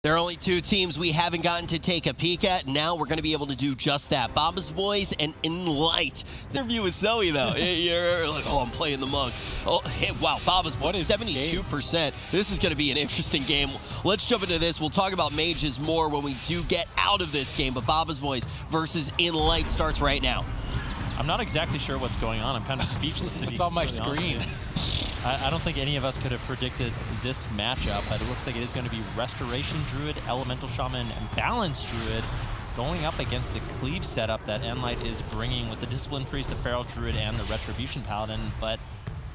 There are only two teams we haven't gotten to take a peek at. Now we're going to be able to do just that. Baba's Boys and nLite. The interview with Zoe, though. You're like, oh, I'm playing the monk. Oh, hey, wow, Baba's Boys, 72%. This is going to be an interesting game. Let's jump into this. We'll talk about mages more when we do get out of this game. But Baba's Boys versus nLite starts right now. I'm not exactly sure what's going on. I'm kind of speechless. It's on my screen. I don't think any of us could have predicted this matchup, but it looks like it is going to be Restoration Druid, Elemental Shaman, and Balance Druid going up against a cleave setup that nLite is bringing with the Discipline Priest, the Feral Druid, and the Retribution Paladin. But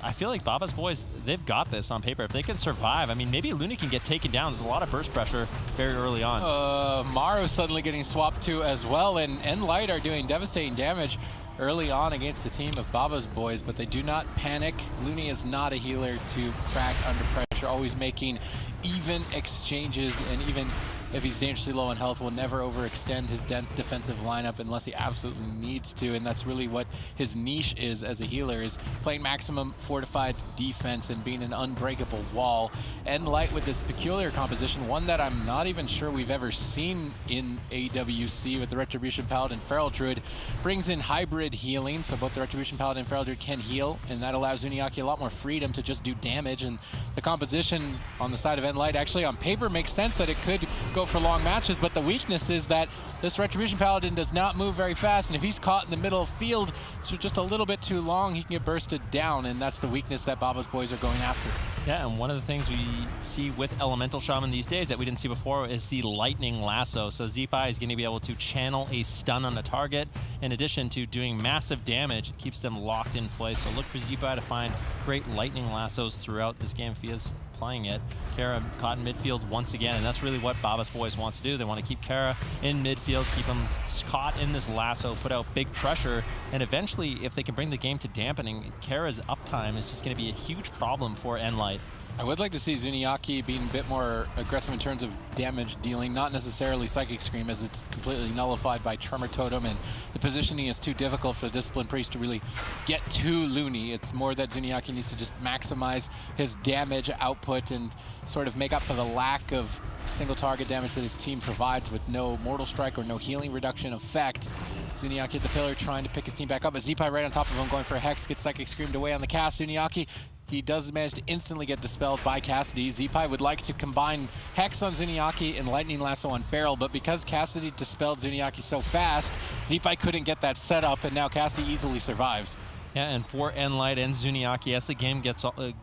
I feel like Baba's Boys, they've got this on paper. If they can survive, I mean, maybe Looney can get taken down. There's a lot of burst pressure very early on. Maro's suddenly getting swapped to as well, and nLite are doing devastating damage early on against the team of Baba's Boys, but they do not panic. Looney is not a healer to crack under pressure, always making even exchanges, and even if he's dangerously low on health, will never overextend his defensive lineup unless he absolutely needs to, and that's really what his niche is as a healer, is playing maximum fortified defense and being an unbreakable wall. nLite with this peculiar composition, one that I'm not even sure we've ever seen in AWC, with the Retribution Paladin and Feral Druid, brings in hybrid healing, so both the Retribution Paladin and Feral Druid can heal, and that allows Zuniaki a lot more freedom to just do damage. And the composition on the side of nLite actually on paper makes sense that it could go for long matches, but the weakness is that this Retribution Paladin does not move very fast, and if he's caught in the middle of the field for just a little bit too long, he can get bursted down, and that's the weakness that Baba's Boys are going after. Yeah, and one of the things we see with Elemental Shaman these days that we didn't see before is the Lightning Lasso. So Zeepai is going to be able to channel a stun on a target, in addition to doing massive damage. It keeps them locked in place. So look for Zeepai to find great Lightning Lassos throughout this game if he is playing it. Kara caught in midfield once again, and that's really what Baba's Boys wants to do. They want to keep Kara in midfield, keep him caught in this lasso, put out big pressure, and eventually, if they can bring the game to dampening, Kara's uptime is just going to be a huge problem for nLite. I would like to see Zuniaki being a bit more aggressive in terms of damage dealing, not necessarily Psychic Scream, as it's completely nullified by Tremor Totem, and the positioning is too difficult for the Discipline Priest to really get to Looney. It's more that Zuniaki needs to just maximize his damage output and sort of make up for the lack of single target damage that his team provides with no Mortal Strike or no healing reduction effect. Zuniaki at the pillar trying to pick his team back up, but Zeepai right on top of him going for a Hex, gets Psychic Screamed away on the cast. Zuniaki, he does manage to instantly get dispelled by Cassidy. Zeepai would like to combine Hex on Zuniaki and Lightning Lasso on Feral, but because Cassidy dispelled Zuniaki so fast, Zeepai couldn't get that set up, and now Cassidy easily survives. Yeah, and for nLite and Zuniaki, as the game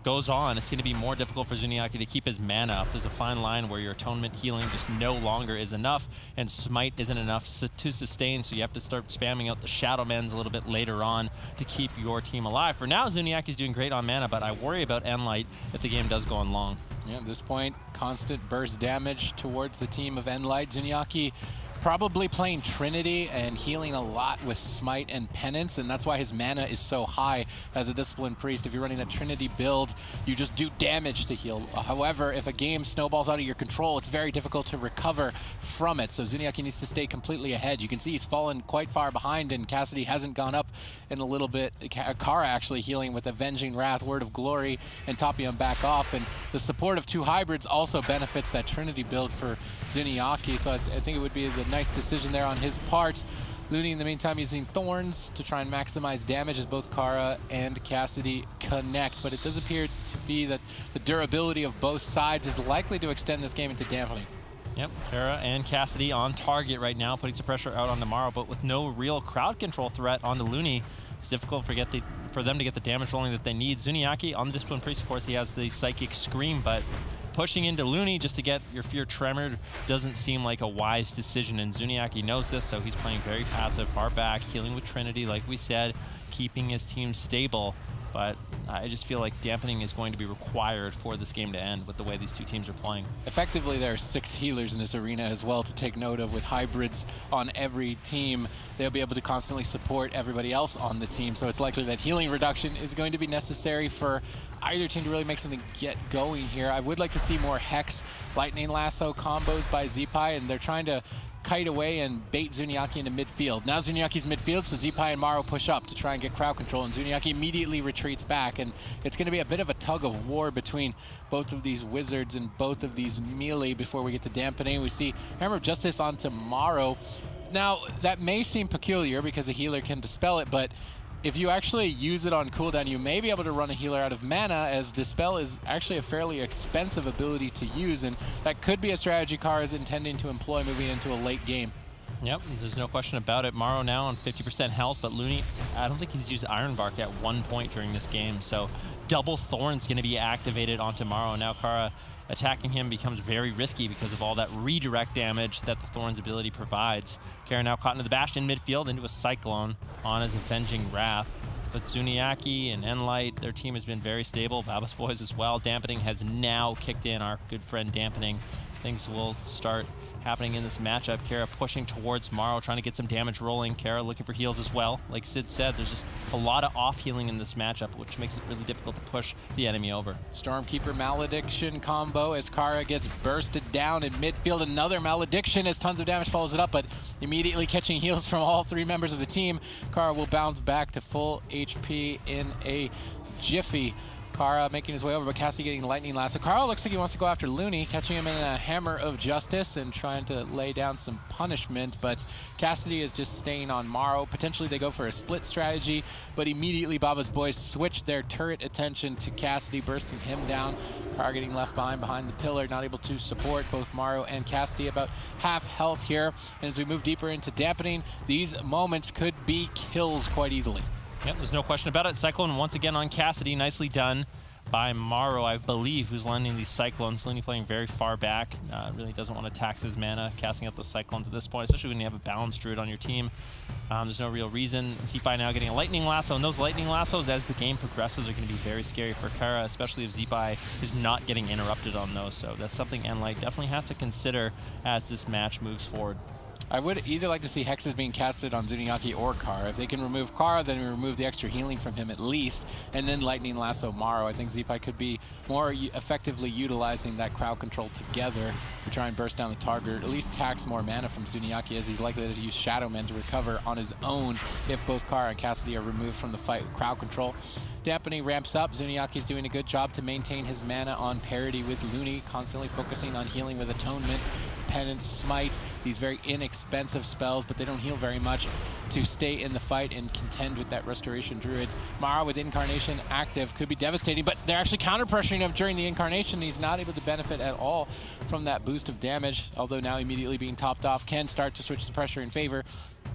goes on, it's going to be more difficult for Zuniaki to keep his mana up. There's a fine line where your Atonement healing just no longer is enough, and Smite isn't enough to sustain, so you have to start spamming out the Shadow Mends a little bit later on to keep your team alive. For now, Zuniaki's doing great on mana, but I worry about nLite if the game does go on long. Yeah, at this point, constant burst damage towards the team of nLite. Zuniaki probably playing Trinity and healing a lot with Smite and Penance, and that's why his mana is so high as a Discipline Priest. If you're running that Trinity build, you just do damage to heal. However, if a game snowballs out of your control, it's very difficult to recover from it, so Zuniaki needs to stay completely ahead. You can see he's fallen quite far behind, and Cassidy hasn't gone up in a little bit. Kara actually healing with Avenging Wrath, Word of Glory, and Tapion back off, and the support of two hybrids also benefits that Trinity build for Zuniaki, so I think it would be the nice decision there on his part. Looney in the meantime using Thorns to try and maximize damage as both Kara and Cassidy connect, but it does appear to be that the durability of both sides is likely to extend this game into dampening. Yep, Kara and Cassidy on target right now, putting some pressure out on Tomorrow, but with no real crowd control threat onto Looney, it's difficult for them to get the damage rolling that they need. Zuniaki on the Discipline Priest, of course, he has the Psychic Scream, but pushing into Looney just to get your Fear Tremor doesn't seem like a wise decision, and Zuniaki knows this, so he's playing very passive, far back, healing with Trinity, like we said, keeping his team stable. But I just feel like dampening is going to be required for this game to end with the way these two teams are playing. Effectively, there are 6 healers in this arena as well to take note of, with hybrids on every team. They'll be able to constantly support everybody else on the team, so it's likely that healing reduction is going to be necessary for either team to really make something get going here. I would like to see more Hex Lightning Lasso combos by Zeepai, and they're trying to kite away and bait Zuniaki into midfield. Now Zuniaki's midfield, so Zeepai and Maro push up to try and get crowd control, and Zuniaki immediately retreats back, and it's going to be a bit of a tug of war between both of these wizards and both of these melee before we get to dampening. We see Hammer of Justice onto Maro. Now, that may seem peculiar because a healer can dispel it, but if you actually use it on cooldown, you may be able to run a healer out of mana, as Dispel is actually a fairly expensive ability to use, and that could be a strategy Kara is intending to employ moving into a late game. Yep, there's no question about it. Maro now on 50% health, but Looney, I don't think he's used Iron Bark at one point during this game, so double Thorn's going to be activated onto Maro. Now Kara attacking him becomes very risky because of all that redirect damage that the Thorn's ability provides. Kara now caught into the Bastion midfield into a Cyclone on his Avenging Wrath. But Zuniaki and nLite, their team has been very stable. Babas Boys as well. Dampening has now kicked in, our good friend Dampening. Things will start happening in this matchup. Kara pushing towards Maro, trying to get some damage rolling. Kara looking for heals as well. Like Sid said, there's just a lot of off healing in this matchup, which makes it really difficult to push the enemy over. Stormkeeper Malediction combo as Kara gets bursted down in midfield. Another Malediction as tons of damage follows it up, but immediately catching heals from all three members of the team. Kara will bounce back to full HP in a jiffy. Kara making his way over, but Cassie getting Lightning Lasso. Kara looks like he wants to go after Looney, catching him in a Hammer of Justice and trying to lay down some punishment, but Cassidy is just staying on Maro. Potentially they go for a split strategy, but immediately Baba's Boys switch their turret attention to Cassidy, bursting him down. Kara getting left behind the pillar, not able to support both Maro and Cassidy, about half health here. And as we move deeper into dampening, these moments could be kills quite easily. Yep, there's no question about it. Cyclone once again on Cassidy. Nicely done by Maro, I believe, who's landing these Cyclones. Looney playing very far back. Really doesn't want to tax his mana, casting out those Cyclones at this point, especially when you have a balanced Druid on your team. There's no real reason. Zeepai now getting a Lightning Lasso, and those Lightning Lassos, as the game progresses, are going to be very scary for Kara, especially if Zeepai is not getting interrupted on those. So that's something nLite definitely have to consider as this match moves forward. I would either like to see Hexes being casted on Zuniaki or Kara. If they can remove Kara, then remove the extra healing from him at least, and then Lightning Lasso Maro. I think Zeepai could be more effectively utilizing that crowd control together to try and burst down the target, or at least tax more mana from Zuniaki, as he's likely to use Shadow Men to recover on his own if both Kara and Cassidy are removed from the fight with crowd control. Dampening ramps up. Zuniaki's doing a good job to maintain his mana on parity with Looney, constantly focusing on healing with Atonement, Penance, Smite, these very inexpensive spells, but they don't heal very much, to stay in the fight and contend with that Restoration Druid. Mara with Incarnation active could be devastating, but they're actually counter-pressuring him during the Incarnation. He's not able to benefit at all from that boost of damage, although now immediately being topped off, can start to switch the pressure in favor.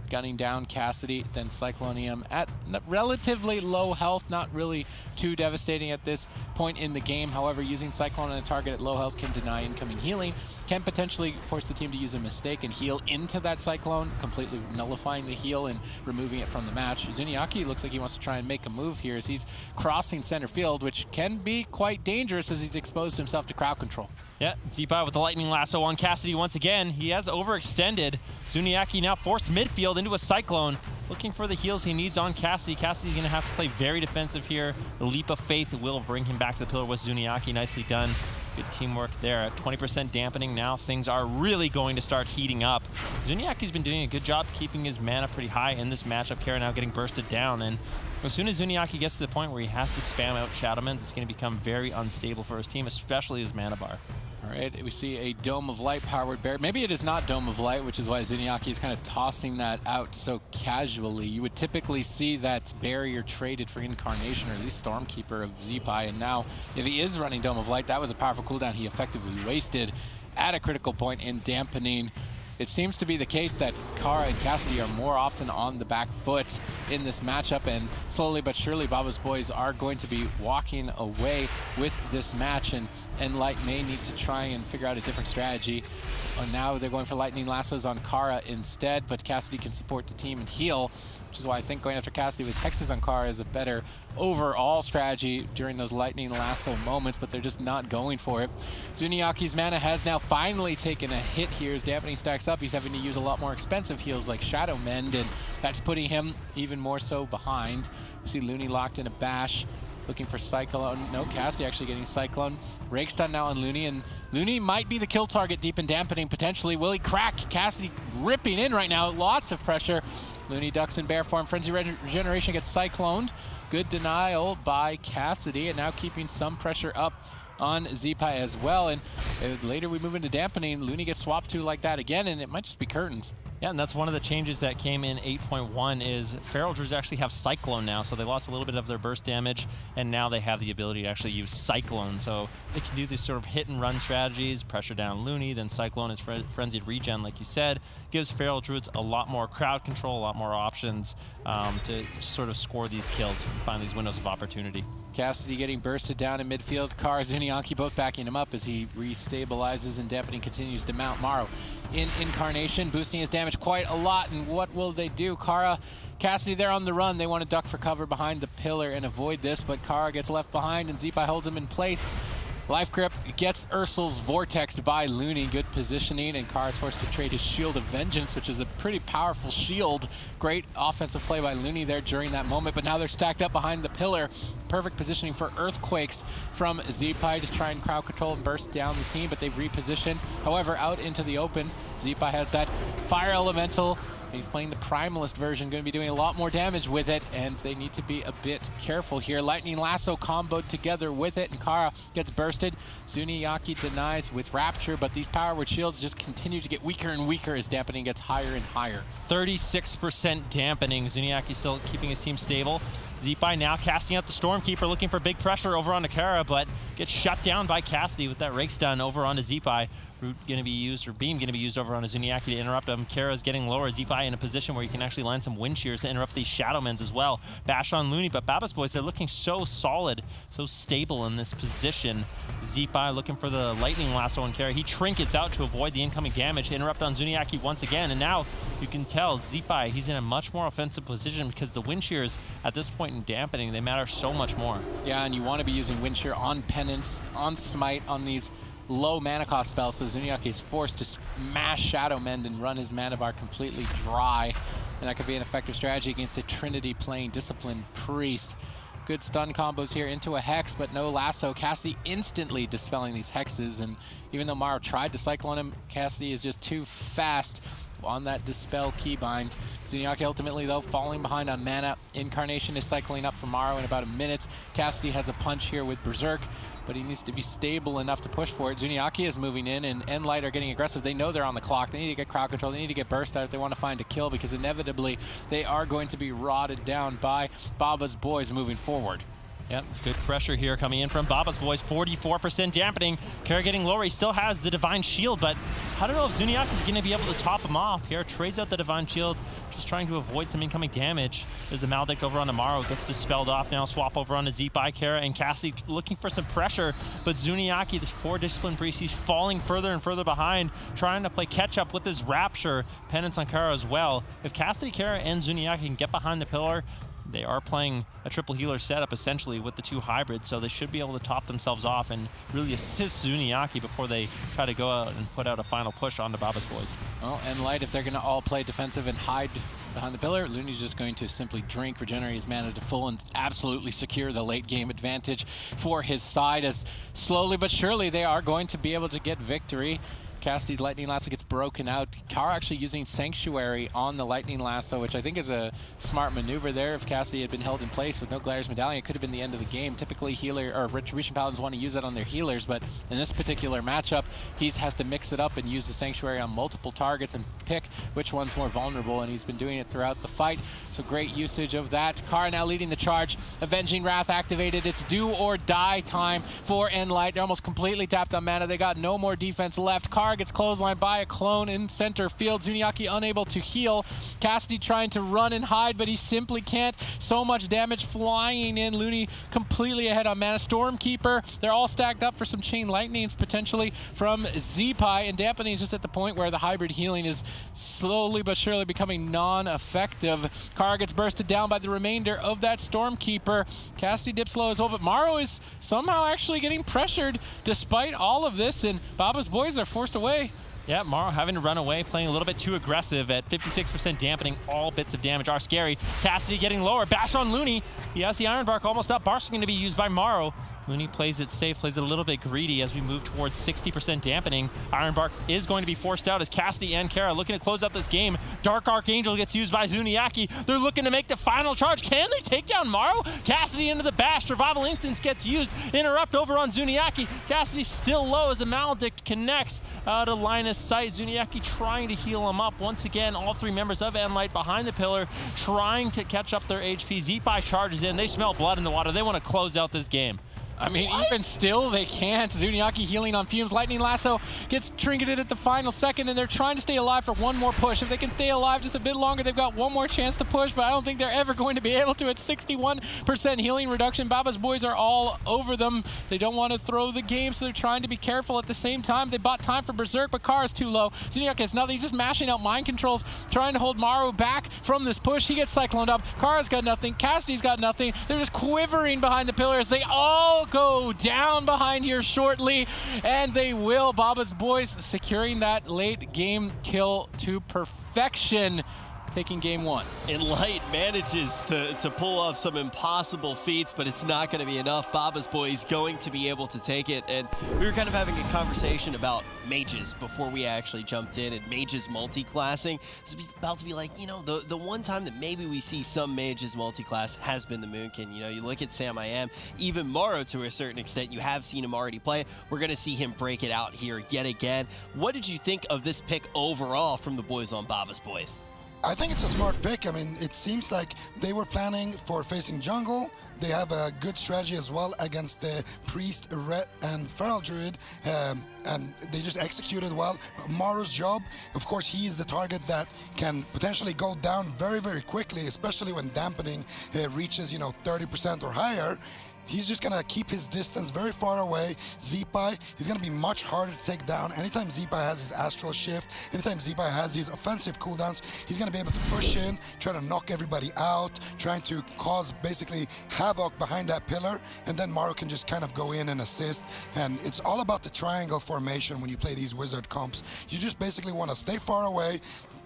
Gunning down Cassidy, then Cyclonium at relatively low health, not really too devastating at this point in the game. However, using Cyclone on a target at low health can deny incoming healing, can potentially force the team to use a mistake and heal into that Cyclone, completely nullifying the heal and removing it from the match. Zuniaki looks like he wants to try and make a move here as he's crossing center field, which can be quite dangerous as he's exposed himself to crowd control. Yeah, Zeepai with the Lightning Lasso on Cassidy once again. He has overextended. Zuniaki now forced midfield into a Cyclone, looking for the heals he needs on Cassidy. Cassidy's going to have to play very defensive here. The Leap of Faith will bring him back to the pillar with Zuniaki. Nicely done. Good teamwork there. At 20% dampening now, things are really going to start heating up. Zuniaki's been doing a good job keeping his mana pretty high in this matchup. Kara now getting bursted down, and as soon as Zuniaki gets to the point where he has to spam out Shadowmans, it's going to become very unstable for his team, especially his mana bar. All right, we see a Dome of Light powered bear. Maybe it is not Dome of Light, which is why Zuniaki is kind of tossing that out so casually. You would typically see that barrier traded for Incarnation, or at least Stormkeeper of Zeepai, and now if he is running Dome of Light, that was a powerful cooldown he effectively wasted at a critical point in dampening. It seems to be the case that Kara and Cassidy are more often on the back foot in this matchup, and slowly but surely Baba's Boys are going to be walking away with this match, and nLite may need to try and figure out a different strategy. Now they're going for Lightning Lassos on Kara instead, but Cassidy can support the team and heal, which is why I think going after Cassidy with Hexes on Kara is a better overall strategy during those Lightning Lasso moments, but they're just not going for it. Zuniaki's mana has now finally taken a hit here as Dampening stacks up. He's having to use a lot more expensive heals like Shadow Mend, and that's putting him even more so behind. We see Looney locked in a bash. looking for Cyclone. No, Cassidy actually getting Cyclone. Rake stun now on Looney, and Looney might be the kill target deep in dampening potentially. Will he crack? Cassidy ripping in right now, lots of pressure. Looney ducks in bear form. Frenzy Regeneration gets cycloned. Good denial by Cassidy, and now keeping some pressure up on Zeepai as well. And later we move into dampening. Looney gets swapped to like that again, and it might just be curtains. Yeah, and that's one of the changes that came in 8.1 is Feral Druids actually have Cyclone now, so they lost a little bit of their burst damage, and now they have the ability to actually use Cyclone. So they can do these sort of hit and run strategies, pressure down Looney, then Cyclone is Frenzied Regen, like you said. Gives Feral Druids a lot more crowd control, a lot more options to sort of score these kills and find these windows of opportunity. Cassidy getting bursted down in midfield. Kara, Zuniaki both backing him up as he restabilizes, and dampening continues to mount. Maro in Incarnation, boosting his damage quite a lot, and what will they do? Kara, Cassidy, they're on the run. They want to duck for cover behind the pillar and avoid this, but Kara gets left behind, and Zeepai holds him in place. Life Grip gets Ursul's vortexed by Looney. Good positioning, and Kara's forced to trade his Shield of Vengeance, which is a pretty powerful shield. Great offensive play by Looney there during that moment, but now they're stacked up behind the pillar. Perfect positioning for Earthquakes from Zeepai to try and crowd control and burst down the team, but they've repositioned. However, out into the open, Zeepai has that Fire Elemental. He's playing the Primalist version, going to be doing a lot more damage with it, and they need to be a bit careful here. Lightning Lasso comboed together with it, and Kara gets bursted. Zuniaki denies with Rapture, but these Power Word Shields just continue to get weaker and weaker as dampening gets higher and higher. 36% dampening. Zuniaki still keeping his team stable. Zeepai now casting out the Stormkeeper, looking for big pressure over onto Kara, but gets shut down by Cassidy with that Rake stun over onto Zeepai. Root going to be used, or Beam going to be used over onto Zuniaki to interrupt him. Kara's getting lower. Zeepai in a position where you can actually land some Wind Shears to interrupt these Shadowmens as well. Bash on Looney, but Babas Boys, they're looking so solid, so stable in this position. Zeepai looking for the Lightning Lasso on Kara. He trinkets out to avoid the incoming damage, to interrupt on Zuniaki once again, and now you can tell Zeepai, he's in a much more offensive position because the Wind Shears at this point in dampening, they matter so much more. Yeah, and you want to be using Wind Shear on Penance, on Smite, on these low mana cost spells, so Zuniaki is forced to smash Shadow Mend and run his mana bar completely dry, and that could be an effective strategy against a Trinity playing Disciplined Priest. Good stun combos here into a Hex, but no Lasso. Cassidy instantly dispelling these Hexes, and even though Maro tried to Cyclone him, Cassidy is just too fast on that Dispel Keybind. Zuniaki ultimately, though, falling behind on mana. Incarnation is cycling up for Maro in about a minute. Cassidy has a punch here with Berserk, but he needs to be stable enough to push for it. Zuniaki is moving in, and nLite are getting aggressive. They know they're on the clock. They need to get crowd control. They need to get burst out if they want to find a kill, because inevitably they are going to be rotted down by Baba's Boys moving forward. Yep, good pressure here coming in from Baba's Boys. 44% dampening. Kara getting lower. He still has the Divine Shield, but I don't know if Zuniaki is going to be able to top him off. Kara trades out the Divine Shield, just trying to avoid some incoming damage. There's the Maledict over on Maro. Gets dispelled off now. Swap over onto Zeepai. Kara and Cassidy looking for some pressure, but Zuniaki, this poor Disciplined Priest, he's falling further and further behind, trying to play catch up with his Rapture. Penance on Kara as well. If Cassidy, Kara, and Zuniaki can get behind the pillar, they are playing a triple healer setup essentially with the two hybrids, so they should be able to top themselves off and really assist Zuniaki before they try to go out and put out a final push onto Baba's Boys. Well, nLite, if they're going to all play defensive and hide behind the pillar, Looney's just going to simply drink, regenerate his mana to full, and absolutely secure the late game advantage for his side, as slowly but surely they are going to be able to get victory. Cassidy's Lightning Lasso gets broken out. Kara actually using Sanctuary on the Lightning Lasso, which I think is a smart maneuver there. If Cassidy had been held in place with no Gladiator's Medallion, it could have been the end of the game. Typically, healer or Retribution Paladins want to use that on their healers, but in this particular matchup, he has to mix it up and use the Sanctuary on multiple targets and pick which one's more vulnerable, and he's been doing it throughout the fight, so great usage of that. Kara now leading the charge. Avenging Wrath activated. It's do or die time for nLite. They're almost completely tapped on mana. They got no more defense left. Kara gets clotheslined by a clone in center field. Zuniaki unable to heal. Cassidy trying to run and hide, but he simply can't. So much damage flying in. Looney completely ahead on mana. Stormkeeper, they're all stacked up for some Chain Lightnings potentially from Zeepai, and dampening is just at the point where the hybrid healing is slowly but surely becoming non-effective. Kara gets bursted down by the remainder of that Stormkeeper. Cassidy dips low as well, but Maro is somehow actually getting pressured despite all of this, and Baba's Boys are forced away. Yeah, Morrow having to run away, playing a little bit too aggressive at 56% dampening all bits of damage are scary. Cassidy getting lower, bash on Looney. He has the Iron Bark almost up. Bark's going to be used by Morrow. Looney plays it safe, plays it a little bit greedy as we move towards 60% dampening. Iron Bark is going to be forced out as Cassidy and Kara looking to close out this game. Dark Archangel gets used by Zuniaki. They're looking to make the final charge. Can they take down Morrow? Cassidy into the bash. Survival Instance gets used. Interrupt over on Zuniaki. Cassidy still low as the Maledict connects out of line of sight. Zuniaki trying to heal him up. Once again, all three members of nLite behind the pillar trying to catch up their HP. Zeepai charges in. They smell blood in the water. They want to close out this game. I mean, even still, they can't. Zuniaki healing on fumes. Lightning Lasso gets trinketed at the final second, and they're trying to stay alive for one more push. If they can stay alive just a bit longer, they've got one more chance to push, but I don't think they're ever going to be able to. At 61% healing reduction, Baba's boys are all over them. They don't want to throw the game, so they're trying to be careful. At the same time, they bought time for Berserk, but Kara's too low. Zuniaki has nothing. He's just mashing out mind controls, trying to hold Maru back from this push. He gets cycloned up. Kara's got nothing. Cassidy's got nothing. They're just quivering behind the pillars. They all go down behind here shortly, and they will. Baba's boys securing that late game kill to perfection, taking game one. nLite manages to pull off some impossible feats, but it's not going to be enough. Baba's boys going to be able to take it. And we were kind of having a conversation about mages before we actually jumped in, and mages multi-classing. It's about to be like, you know, the one time that maybe we see some mages multi-class has been the Moonkin. You know, you look at Sam I Am, even Morrow to a certain extent, you have seen him already play. We're going to see him break it out here yet again. What did you think of this pick overall from the boys on Baba's boys? I think it's a smart pick. I mean, it seems like they were planning for facing jungle. They have a good strategy as well against the Priest, Ret, and Feral Druid, and they just executed well. Maru's job, of course, he is the target that can potentially go down very, very quickly, especially when dampening reaches, 30% or higher. He's just going to keep his distance very far away. Zeepai, he's going to be much harder to take down. Anytime Zeepai has his Astral Shift, anytime Zeepai has his offensive cooldowns, he's going to be able to push in, try to knock everybody out, trying to cause basically havoc behind that pillar, and then Maru can just kind of go in and assist. And it's all about the triangle formation when you play these wizard comps. You just basically want to stay far away,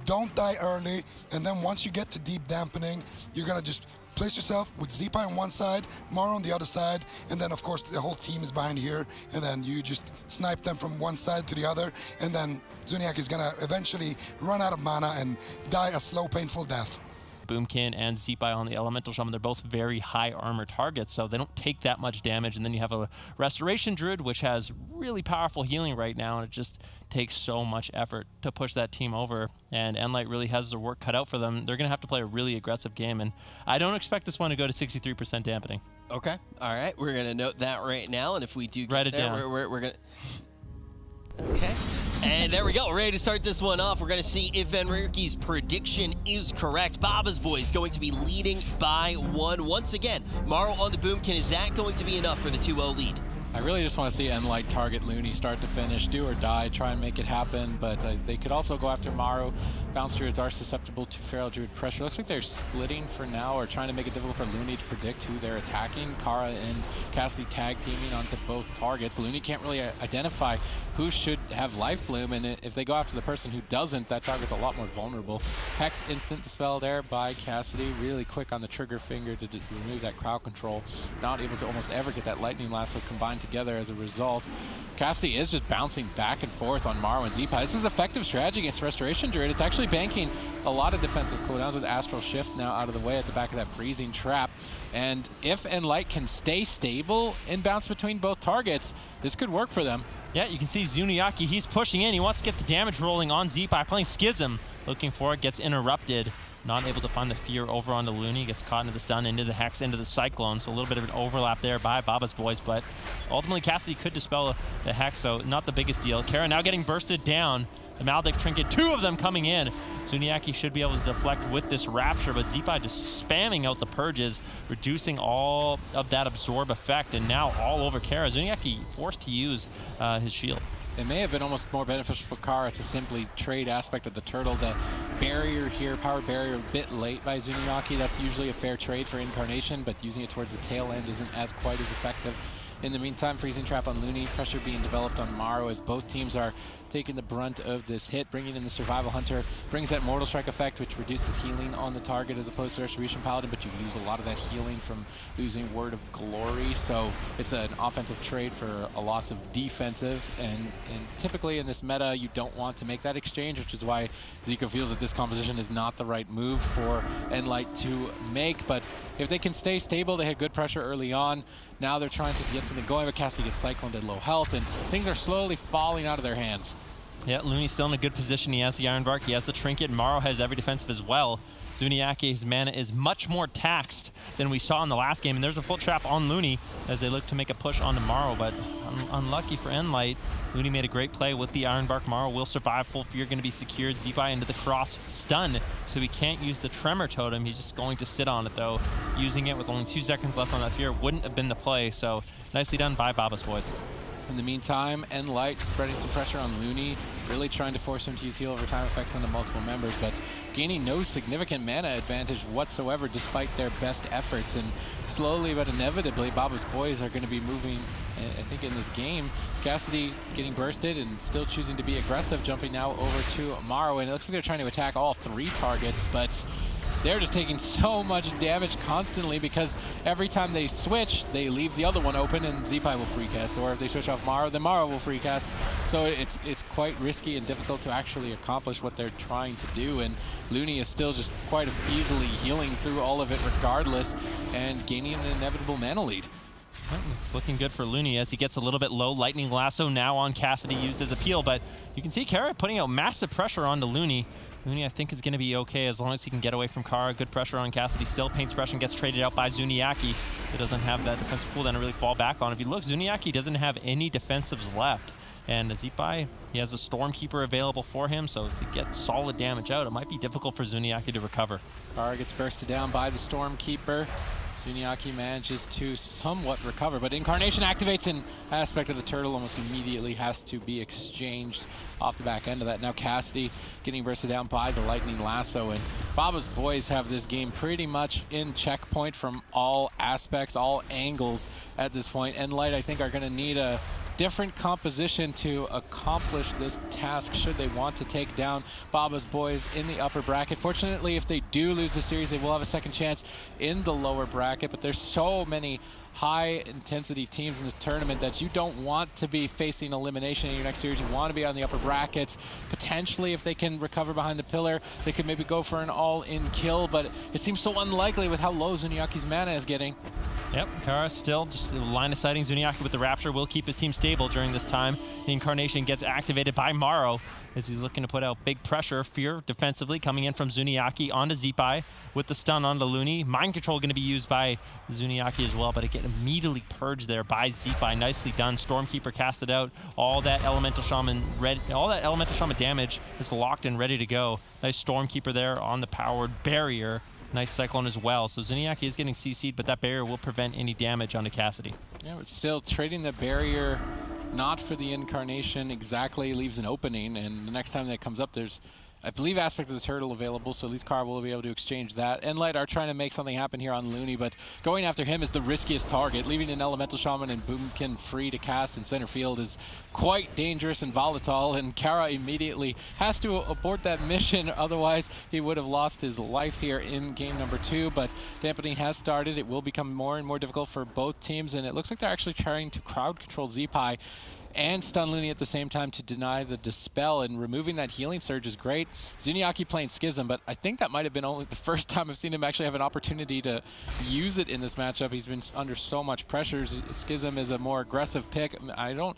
don't die early, and then once you get to deep dampening, you're going to just place yourself with Zeepai on one side, Maru on the other side, and then of course the whole team is behind here, and then you just snipe them from one side to the other, and then Zuniaki is gonna eventually run out of mana and die a slow, painful death. Boomkin and Zeepai on the Elemental Shaman, they're both very high armor targets, so they don't take that much damage. And then you have a Restoration Druid, which has really powerful healing right now, and it just takes so much effort to push that team over. And nLite really has their work cut out for them. They're going to have to play a really aggressive game, and I don't expect this one to go to 63% dampening. Okay, all right, we're going to note that right now, and if we do get Write it there, down. we're going to... Okay. And there we go. We're ready to start this one off. We're going to see if Enrique's prediction is correct. Baba's boys going to be leading by 1. Once again, Morrow on the Boomkin. Is that going to be enough for the 2-0 lead? I really just want to see nLite target Looney start to finish, do or die, try and make it happen, but they could also go after Maru. Bounce Druids are susceptible to Feral Druid pressure. Looks like they're splitting for now, or trying to make it difficult for Looney to predict who they're attacking. Kara and Cassidy tag teaming onto both targets. Looney can't really identify who should have Life Bloom, and if they go after the person who doesn't, that target's a lot more vulnerable. Hex instant dispel there by Cassidy, really quick on the trigger finger to remove that crowd control. Not able to almost ever get that Lightning Lasso combined together as a result. Cassidy is just bouncing back and forth on Maru and Zeepai. This is effective strategy against Restoration Druid. It's actually banking a lot of defensive cooldowns with Astral Shift now out of the way at the back of that freezing trap. And if nLite can stay stable and bounce between both targets, this could work for them. Yeah, you can see Zuniaki, he's pushing in. He wants to get the damage rolling on Zeepai, playing Schism. Looking for it, gets interrupted. Not able to find the fear over onto Looney. Gets caught into the stun, into the Hex, into the Cyclone. So a little bit of an overlap there by Baba's boys. But ultimately, Cassidy could dispel the Hex, so not the biggest deal. Kara now getting bursted down. The Maledict Trinket, 2 of them coming in. Zuniaki should be able to deflect with this Rapture, but Zeepai just spamming out the Purges, reducing all of that Absorb effect, and now all over Kara. Zuniaki forced to use his shield. It may have been almost more beneficial for Kara to simply trade aspect of the turtle. The barrier here, power barrier, a bit late by Zuniaki. That's usually a fair trade for Incarnation, but using it towards the tail end isn't as quite as effective. In the meantime, freezing trap on Looney, pressure being developed on Morrow as both teams are taking the brunt of this hit. Bringing in the Survival Hunter brings that Mortal Strike effect, which reduces healing on the target as opposed to Retribution Paladin, but you lose a lot of that healing from losing Word of Glory, so it's an offensive trade for a loss of defensive, and typically in this meta you don't want to make that exchange, which is why Zico feels that this composition is not the right move for nLite to make. But if they can stay stable, they had good pressure early on. Now they're trying to get something going, but Cassidy gets cycloned at low health, and things are slowly falling out of their hands. Yeah, Looney's still in a good position. He has the Iron Bark, he has the Trinket, and Morrow has every defensive as well. Zuniaki's mana is much more taxed than we saw in the last game, and there's a full trap on Looney as they look to make a push on Morrow, but unlucky for nLite. Looney made a great play with the Iron Bark. Morrow will survive. Full Fear going to be secured. Zebai into the cross stun, so he can't use the Tremor Totem. He's just going to sit on it, though. Using it with only 2 seconds left on that Fear wouldn't have been the play, so nicely done by Babas Boys. In the meantime, nLite spreading some pressure on Looney, really trying to force him to use heal over time effects onto multiple members, but gaining no significant mana advantage whatsoever despite their best efforts. And slowly but inevitably, Babas Boys are going to be moving, I think, in this game. Cassidy getting bursted and still choosing to be aggressive, jumping now over to Morrow, and it looks like they're trying to attack all 3 targets, but they're just taking so much damage constantly because every time they switch, they leave the other one open and Zebai will free cast, or if they switch off Morrow, then Morrow will free cast. So it's quite risky and difficult to actually accomplish what they're trying to do, and Looney is still just quite easily healing through all of it regardless and gaining an inevitable mana lead. It's looking good for Looney as he gets a little bit low. Lightning Lasso now on Cassidy used as a peel, but you can see Kara putting out massive pressure onto Looney. Looney, I think, is going to be okay as long as he can get away from Kara. Good pressure on Cassidy. Still, Paint Suppression gets traded out by Zuniaki. He doesn't have that defensive pool then to really fall back on. If you look, Zuniaki doesn't have any defensives left. And Zebai, he has a Stormkeeper available for him, so to get solid damage out, it might be difficult for Zuniaki to recover. Kara gets bursted down by the Stormkeeper. Zuniaki manages to somewhat recover, but Incarnation activates, and aspect of the turtle almost immediately has to be exchanged off the back end of that. Now Cassidy getting bursted down by the Lightning Lasso, and Babas Boys have this game pretty much in checkpoint from all aspects, all angles at this point. nLite, I think, are going to need a different composition to accomplish this task should they want to take down Babas Boys in the upper bracket. Fortunately, if they do lose the series, they will have a second chance in the lower bracket, but there's so many high-intensity teams in this tournament that you don't want to be facing elimination in your next series. You want to be on the upper brackets. Potentially, if they can recover behind the pillar, they could maybe go for an all-in kill, but it seems so unlikely with how low Zuniaki's mana is getting. Yep, Kara still just line of sighting Zuniaki with the Rapture will keep his team stable during this time. The Incarnation gets activated by Morrow as he's looking to put out big pressure. Fear defensively coming in from Zuniaki onto Zebai with the stun on the Looney. Mind Control going to be used by Zuniaki as well, but it get immediately purged there by Zebai. Nicely done. Stormkeeper casted out. All that Elemental Shaman damage is locked and ready to go. Nice Stormkeeper there on the powered barrier. Nice Cyclone as well. So Zuniaki is getting CC'd, but that barrier will prevent any damage onto Cassidy. Yeah, but still trading the barrier not for the Incarnation exactly leaves an opening, and the next time that comes up, there's, I believe, aspect of the turtle available, so at least Kara will be able to exchange that. nLite are trying to make something happen here on Looney, but going after him is the riskiest target. Leaving an Elemental Shaman and Boomkin free to cast in center field is quite dangerous and volatile, and Kara immediately has to abort that mission, otherwise he would have lost his life here in game number 2, but dampening has started. It will become more and more difficult for both teams, and it looks like they're actually trying to crowd control Zebai and stun Looney at the same time to deny the Dispel, and removing that healing surge is great. Zuniaki playing Schism, but I think that might have been only the first time I've seen him actually have an opportunity to use it in this matchup. He's been under so much pressure. Schism is a more aggressive pick. I don't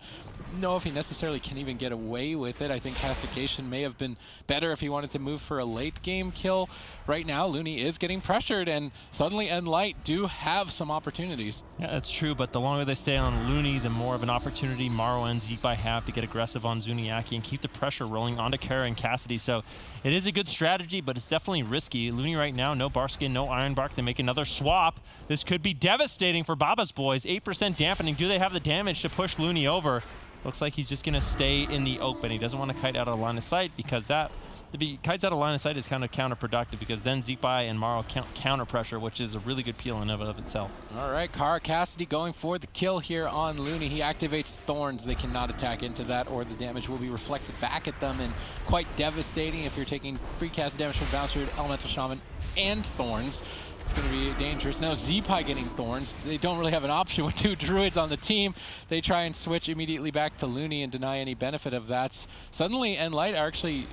know if he necessarily can even get away with it. I think Castigation may have been better if he wanted to move for a late game kill. Right now, Looney is getting pressured, and suddenly nLite do have some opportunities. Yeah, that's true, but the longer they stay on Looney, the more of an opportunity Morrow and Zebai have to get aggressive on Zuniaki and keep the pressure rolling onto Kara and Cassidy. So it is a good strategy, but it's definitely risky. Looney right now, no Barskin, no Iron Bark. They make another swap. This could be devastating for Babas Boys. 8% dampening. Do they have the damage to push Looney over? Looks like he's just going to stay in the open. He doesn't want to kite out of line of sight because that to be kites out of line of sight is kind of counterproductive because then Zeepai and Maro counter pressure, which is a really good peel in and of itself. All right, Kara Cassidy going for the kill here on Looney. He activates Thorns. They cannot attack into that, or the damage will be reflected back at them, and quite devastating if you're taking free cast damage from Bounce Druid, Elemental Shaman, and Thorns. It's going to be dangerous. Now Zeepai getting Thorns. They don't really have an option with 2 Druids on the team. They try and switch immediately back to Looney and deny any benefit of that. Suddenly nLite are actually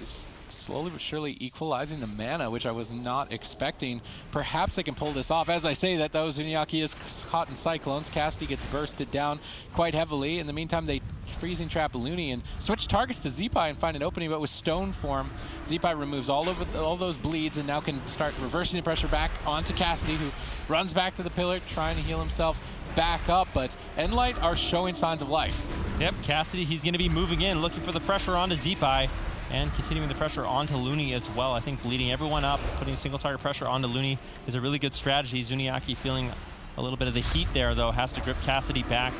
slowly but surely equalizing the mana, which I was not expecting. Perhaps they can pull this off. As I say that, though, Zuniaki is caught in Cyclones. Cassidy gets bursted down quite heavily. In the meantime, they freezing trap Looney and switch targets to Zeepai and find an opening, but with Stone Form, Zeepai removes all those bleeds and now can start reversing the pressure back onto Cassidy, who runs back to the pillar, trying to heal himself back up, but nLite are showing signs of life. Yep, Cassidy, he's going to be moving in, looking for the pressure onto Zeepai, and continuing the pressure onto Looney as well. I think bleeding everyone up, putting single target pressure onto Looney is a really good strategy. Zuniaki feeling a little bit of the heat there, though, has to grip Cassidy back,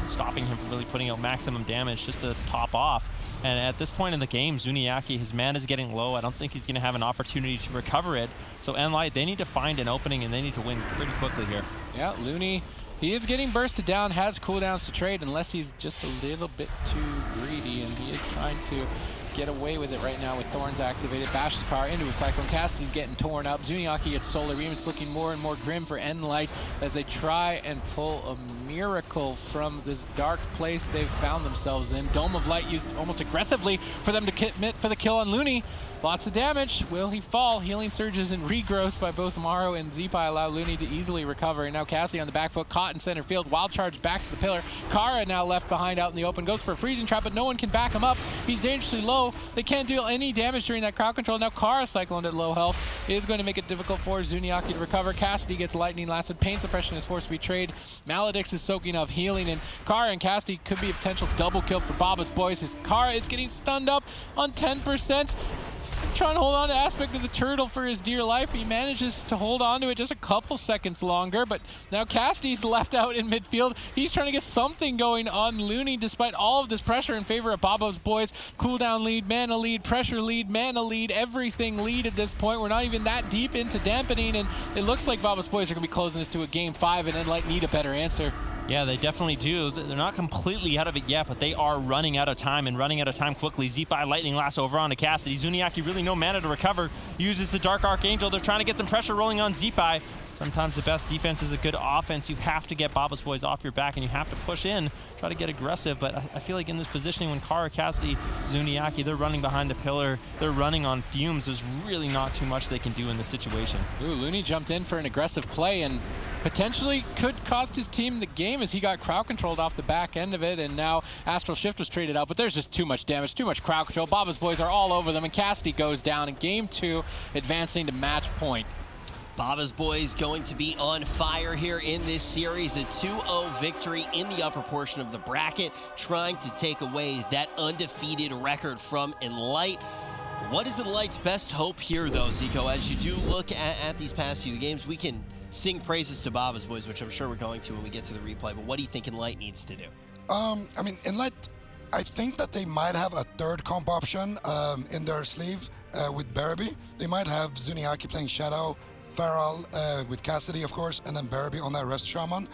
stopping him from really putting out maximum damage just to top off. And at this point in the game, Zuniaki, his mana is getting low. I don't think he's going to have an opportunity to recover it. So nLite, they need to find an opening, and they need to win pretty quickly here. Yeah, Looney, he is getting bursted down, has cooldowns to trade, unless he's just a little bit too greedy, and he is trying to get away with it right now with Thorns activated. Bashes Kara into a Cyclone. Cassidy's getting torn up. Zuniaki gets Solar Ream. It's looking more and more grim for nLite as they try and pull a miracle from this dark place they've found themselves in. Dome of Light used almost aggressively for them to commit for the kill on Looney. Lots of damage. Will he fall? Healing surges and regrowths by both Maro and Zeepai allow Looney to easily recover. And now Cassidy on the back foot, caught in center field. Wild charge back to the pillar. Kara now left behind out in the open. Goes for a freezing trap, but no one can back him up. He's dangerously low. They can't deal any damage during that crowd control. Now Kara cycloned at low health. It is going to make it difficult for Zuniaki to recover. Cassidy gets lightning lasted. Pain suppression is forced to be traded. Maledix is soaking up healing, and Kara and Cassidy could be a potential double kill for Baba's boys. His Kara is getting stunned up on 10%. He's trying to hold on to Aspect of the Turtle for his dear life. He manages to hold on to it just a couple seconds longer, but now Cassidy's left out in midfield. He's trying to get something going on Looney despite all of this pressure in favor of Baba's boys. Cooldown lead, mana lead, pressure lead, mana lead, everything lead at this point. We're not even that deep into dampening, and it looks like Baba's boys are going to be closing this to a game 5, and nLite need a better answer. Yeah, they definitely do. They're not completely out of it yet, but they are running out of time, and running out of time quickly. Zeepai Lightning Lasso over onto Cassidy. Zuniaki really no mana to recover. Uses the Dark Archangel. They're trying to get some pressure rolling on Zeepai. Sometimes the best defense is a good offense. You have to get Baba's boys off your back, and you have to push in, try to get aggressive. But I feel like in this positioning, when Kara, Cassidy, Zuniaki, they're running behind the pillar, they're running on fumes, there's really not too much they can do in this situation. Ooh, Looney jumped in for an aggressive play and potentially could cost his team the game as he got crowd controlled off the back end of it, and now Astral Shift was traded out, but there's just too much damage, too much crowd control. Baba's boys are all over them, and Cassidy goes down in game 2, advancing to match point. Baba's boys going to be on fire here in this series. A 2-0 victory in the upper portion of the bracket, trying to take away that undefeated record from nLite. What is nLite's best hope here, though, Zico? As you do look at these past few games, we can sing praises to Baba's boys, which I'm sure we're going to when we get to the replay, but what do you think nLite needs to do? I mean, nLite, I think that they might have a third comp option in their sleeve with Barabee. They might have Zuniaki playing Shadow, Feral with Cassidy, of course, and then Barabee on that Rest Shaman.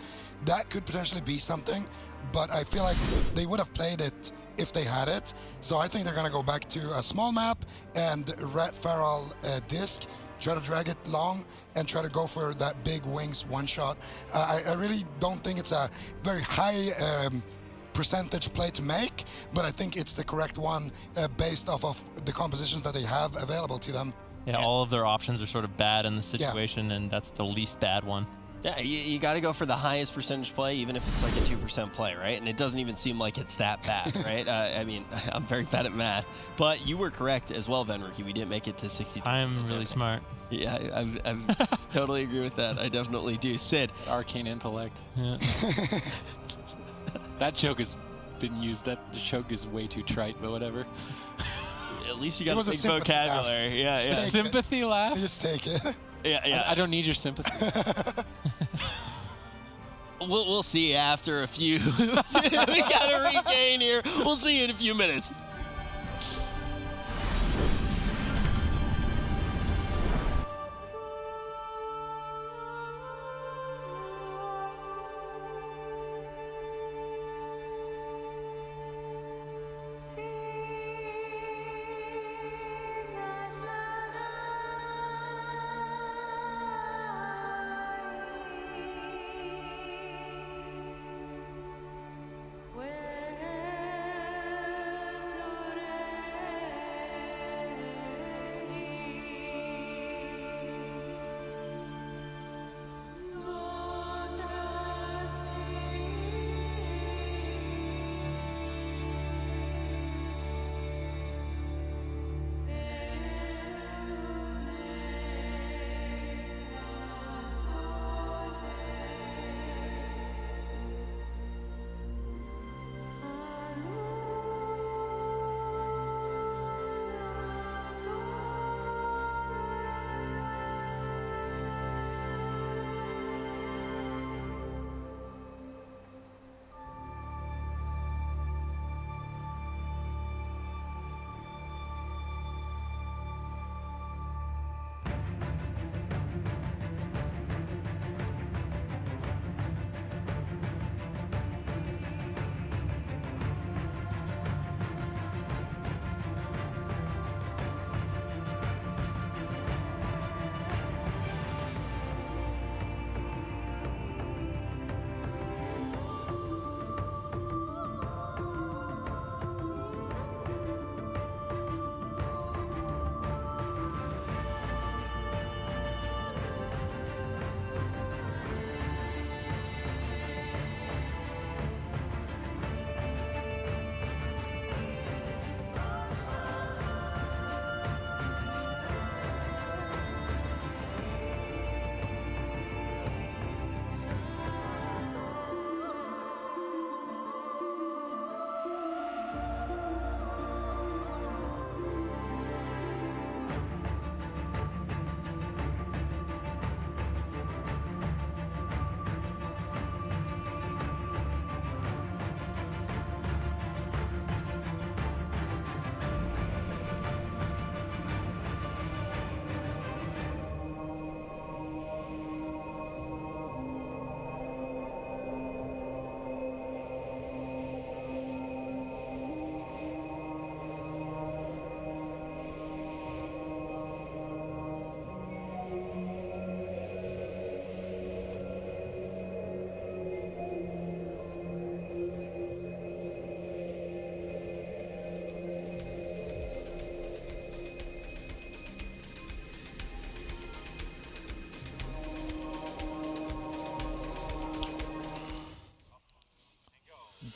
That could potentially be something, but I feel like they would have played it if they had it. So I think they're going to go back to a small map and Rat Feral disc, try to drag it long, and try to go for that big wings one-shot. I really don't think it's a very high percentage play to make, but I think it's the correct one based off of the compositions that they have available to them. Yeah, all of their options are sort of bad in the situation, and that's the least bad one. Yeah, you got to go for the highest percentage play, even if it's like a 2% play, right? And it doesn't even seem like it's that bad, right? I mean, I'm very bad at math, but you were correct as well, Venricky. We didn't make it to 62. I'm really smart. Yeah, I totally agree with that. I definitely do. Sid. Arcane intellect. Yeah. That joke has been used. That joke is way too trite, but whatever. At least you got a big vocabulary. Laugh. Yeah. Sympathy laugh? Just take it. Yeah. I don't need your sympathy. We'll see after a few. We got to regain here. We'll see you in a few minutes.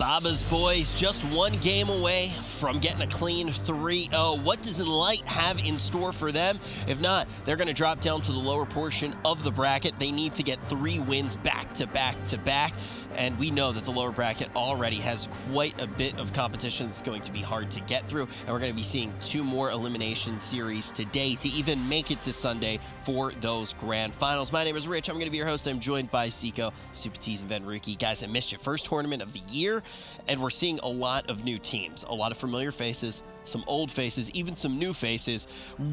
Baba's boys just one game away from getting a clean 3-0. What does nLite have in store for them? If not, they're going to drop down to the lower portion of the bracket. They need to get 3 wins back to back to back. And we know that the lower bracket already has quite a bit of competition that's going to be hard to get through. And we're going to be seeing 2 more elimination series today to even make it to Sunday for those grand finals. My name is Rich. I'm going to be your host. I'm joined by Zico, Super Tees, and Venriki. Guys, I missed you. First tournament of the year, and we're seeing a lot of new teams, a lot of familiar faces, some old faces, even some new faces.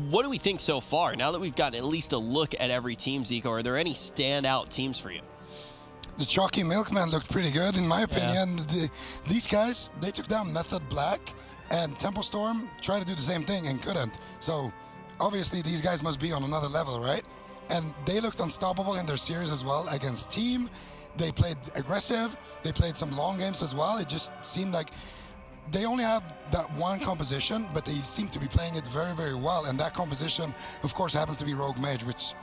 What do we think so far? Now that we've gotten at least a look at every team, Zico, are there any standout teams for you? The Chalky Milkman looked pretty good, in my opinion. These guys, they took down Method Black, and Tempo Storm tried to do the same thing and couldn't. So, obviously, these guys must be on another level, right? And they looked unstoppable in their series as well against Team. They played aggressive. They played some long games as well. It just seemed like they only have that one composition, but they seem to be playing it very, very well. And that composition, of course, happens to be Rogue Mage, which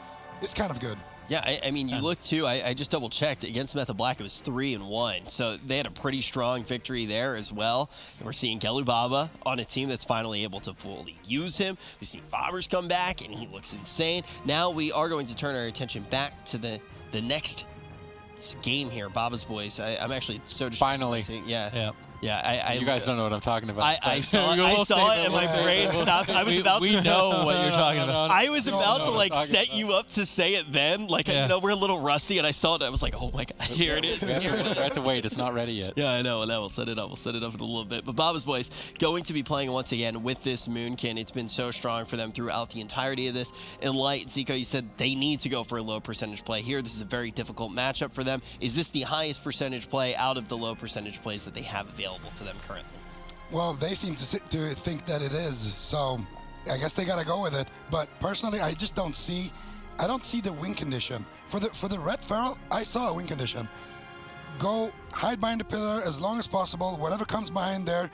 is kind of good. Yeah, I mean, you look too, I just double-checked. Against Method Black, it was 3-1. So they had a pretty strong victory there as well. And we're seeing Gelu Baba on a team that's finally able to fully use him. We've seen Fabbers come back, and he looks insane. Now we are going to turn our attention back to the next game here, Baba's boys. I'm actually so distracted. Finally. Yeah. Yeah, you guys don't know what I'm talking about. I saw it, and my brain stopped. I was about to. We know what you're talking about. I was about to set you up to say it then. We're a little rusty, and I saw it. And I was like, oh my god, here it is. We have to wait. It's not ready yet. Yeah, I know. And we'll set it up. We'll set it up in a little bit. But Baba's boys going to be playing once again with this Moonkin. It's been so strong for them throughout the entirety of this. nLite, Zico, you said they need to go for a low percentage play here. This is a very difficult matchup for them. Is this the highest percentage play out of the low percentage plays that they have available to them currently? Well, they seem to think that it is, so I guess they got to go with it. But personally, I just don't see the win condition. For the Red Feral, I saw a win condition. Go hide behind the pillar as long as possible, whatever comes behind there,